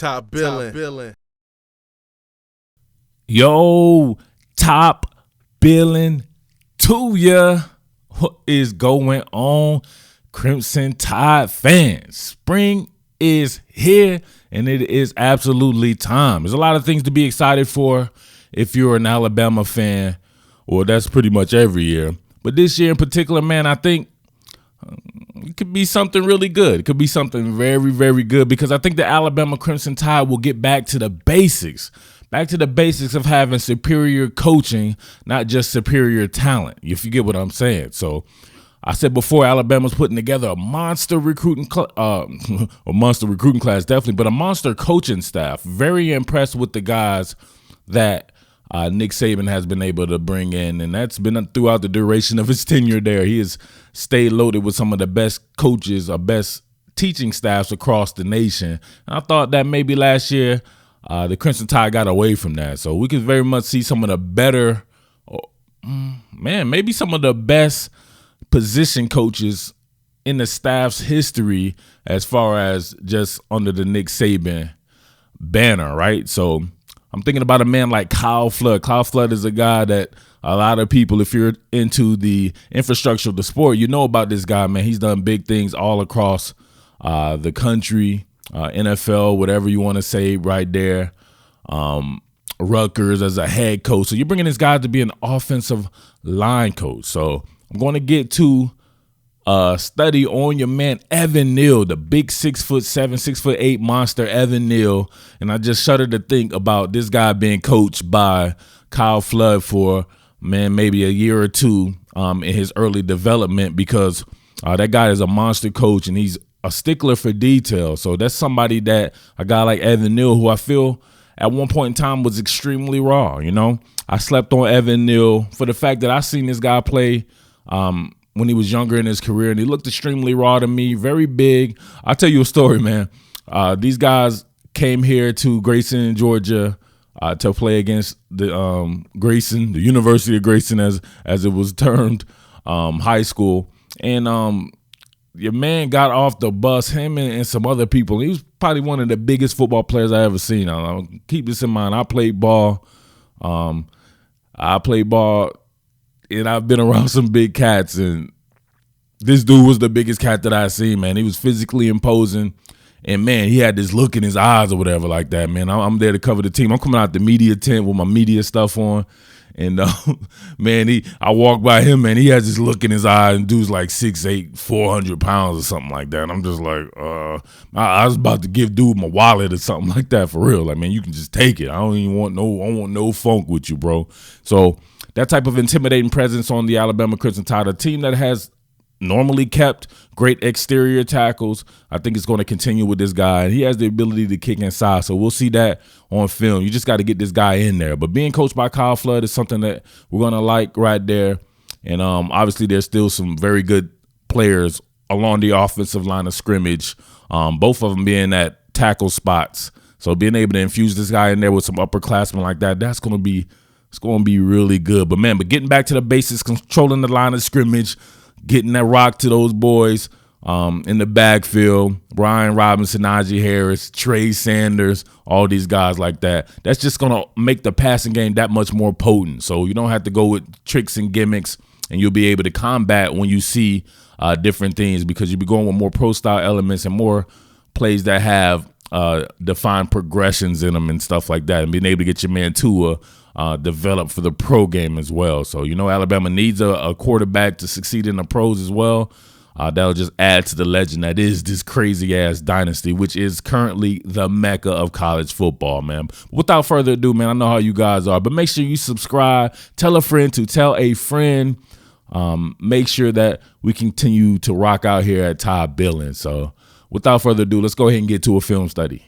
Top Billin. Yo, Top Billin to ya. What is going on, Crimson Tide fans? Spring is here, and it is absolutely time. There's a lot of things to be excited for if you're an Alabama fan, or that's pretty much every year. But this year in particular, man, I think it could be something really good. It could be something very, very good, because I think the Alabama Crimson Tide will get back to the basics. Back to the basics of having superior coaching, not just superior talent, if you get what I'm saying. So I said before, Alabama's putting together a monster recruiting class, definitely, but a monster coaching staff. Very impressed with the guys that Nick Saban has been able to bring in, and that's been throughout the duration of his tenure there. He has stayed loaded with some of the best coaches, or best teaching staffs across the nation. And I thought that maybe last year the Crimson Tide got away from that. So we could very much see some of the better, maybe some of the best position coaches in the staff's history as far as just under the Nick Saban banner, right? So I'm thinking about a man like Kyle Flood. Kyle Flood is a guy that a lot of people, if you're into the infrastructure of the sport, you know about this guy, man. He's done big things all across the country, NFL, whatever you want to say right there. Rutgers as a head coach. So you're bringing this guy to be an offensive line coach. So I'm going to get to study on your man Evan Neal, the big 6'7", 6'8" monster Evan Neal. And I just shudder to think about this guy being coached by Kyle Flood for, maybe a year or two in his early development, because that guy is a monster coach and he's a stickler for detail. So that's somebody that a guy like Evan Neal, who I feel at one point in time was extremely raw. You know, I slept on Evan Neal for the fact that I seen this guy play when he was younger in his career, and he looked extremely raw to me, very big. I'll tell you a story, man. These guys came here to Grayson, Georgia, to play against the Grayson, the University of Grayson, as it was termed, high school, and your man got off the bus, him and some other people. He was probably one of the biggest football players I ever seen. Keep this in mind. I played ball. And I've been around some big cats, and this dude was the biggest cat that I seen, man. He was physically imposing, and, man, he had this look in his eyes or whatever like that, man. I'm there to cover the team. I'm coming out the media tent with my media stuff on. And, man, I walked by him, man. He has this look in his eye, and dude's like 6'8", 400 pounds or something like that. And I'm just like, I was about to give dude my wallet or something like that for real. Like, man, you can just take it. I don't want no funk with you, bro. So that type of intimidating presence on the Alabama Crimson Tide, a team that has normally kept great exterior tackles, I think it's going to continue with this guy. He has the ability to kick inside, so we'll see that on film. You just got to get this guy in there. But being coached by Kyle Flood is something that we're going to like right there. And obviously there's still some very good players along the offensive line of scrimmage, both of them being at tackle spots. So being able to infuse this guy in there with some upperclassmen like that, it's going to be really good. But getting back to the basics, controlling the line of scrimmage, getting that rock to those boys in the backfield, Brian Robinson, Najee Harris, Trey Sanders, all these guys like that. That's just going to make the passing game that much more potent. So you don't have to go with tricks and gimmicks, and you'll be able to combat when you see different things, because you'll be going with more pro-style elements and more plays that have defined progressions in them and stuff like that, and being able to get your man Tua develop for the pro game as well. So, Alabama needs a quarterback to succeed in the pros as well. That'll just add to the legend that is this crazy-ass dynasty, which is currently the mecca of college football, man. Without further ado, man, I know how you guys are, but make sure you subscribe. Tell a friend to tell a friend. Make sure that we continue to rock out here at Top Billin. So, without further ado, let's go ahead and get to a film study.